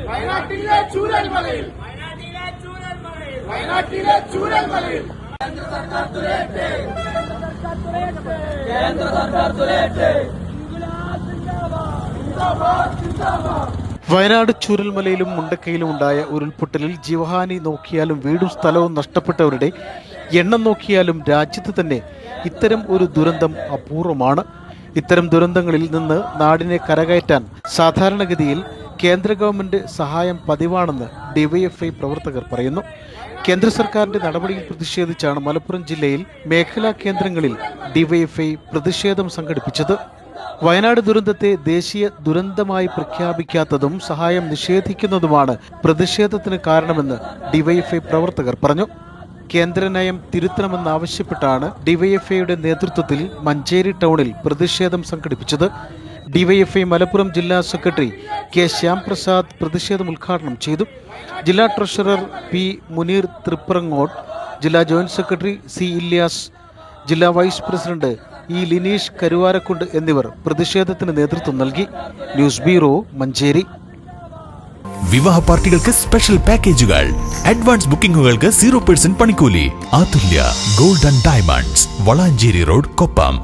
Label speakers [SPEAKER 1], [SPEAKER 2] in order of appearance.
[SPEAKER 1] വയനാട്ടിലെ ചൂരൽമലയിൽ വയനാട്ടിലെ ചൂരൽമലയിൽ കേന്ദ്ര സർക്കാർ തുലയട്ടെ.
[SPEAKER 2] വയനാട് ചൂരൽമലയിലും മുണ്ടക്കയിലും ഉണ്ടായ ഉരുൾപൊട്ടലിൽ ജീവഹാനി നോക്കിയാലും വീടും സ്ഥലവും നഷ്ടപ്പെട്ടവരുടെ എണ്ണം നോക്കിയാലും രാജ്യത്ത് തന്നെ ഇത്തരം ഒരു ദുരന്തം അപൂർവമാണ്. ഇത്തരം ദുരന്തങ്ങളിൽ നിന്ന് നാടിനെ കരകയറ്റാൻ സാധാരണഗതിയിൽ കേന്ദ്ര ഗവൺമെന്റ് സഹായം പതിവാണെന്ന് ഡിവൈഎഫ്ഐ പ്രവർത്തകർ പറയുന്നു. കേന്ദ്ര സർക്കാരിന്റെ നടപടിയിൽ പ്രതിഷേധിച്ചാണ് മലപ്പുറം ജില്ലയിൽ മേഖലാ കേന്ദ്രങ്ങളിൽ ഡിവൈഎഫ്ഐ പ്രതിഷേധം സംഘടിപ്പിച്ചത്. വയനാട് ദുരന്തത്തെ ദേശീയ ദുരന്തമായി പ്രഖ്യാപിക്കാത്തതും സഹായം നിഷേധിക്കുന്നതുമാണ് പ്രതിഷേധത്തിന് കാരണമെന്ന് ഡിവൈഎഫ്ഐ പ്രവർത്തകർ പറഞ്ഞു. കേന്ദ്ര നയം തിരുത്തണമെന്നാവശ്യപ്പെട്ടാണ് ഡിവൈഎഫ്ഐയുടെ നേതൃത്വത്തിൽ മഞ്ചേരി ടൗണിൽ പ്രതിഷേധം സംഘടിപ്പിച്ചത്. ഡിവൈഎഫ്ഐ മലപ്പുറം ജില്ലാ സെക്രട്ടറി കെ ശ്യാംപ്രസാദ് പ്രതിഷേധം ഉദ്ഘാടനം ചെയ്തു. ജില്ലാ ട്രഷറർ പി മുനീർ തൃപ്രങ്ങോട്, ജില്ലാ ജോയിന്റ് സെക്രട്ടറി സി ഇല്യാസ്, ജില്ലാ vice president E Lineesh Karuvarakundu എന്നിവർ പ്രതിഷേധത്തിന് നേതൃത്വം നൽകി. News bureau, Manjeri.
[SPEAKER 3] വിവാഹ പാർട്ടികൾക്ക് സ്പെഷ്യൽ പാക്കേജുകൾ, അഡ്വാൻസ് ബുക്കിംഗുകൾക്ക് 0% പണിക്കൂലി. Athulya gold and diamonds, Valanchery road, Koppam.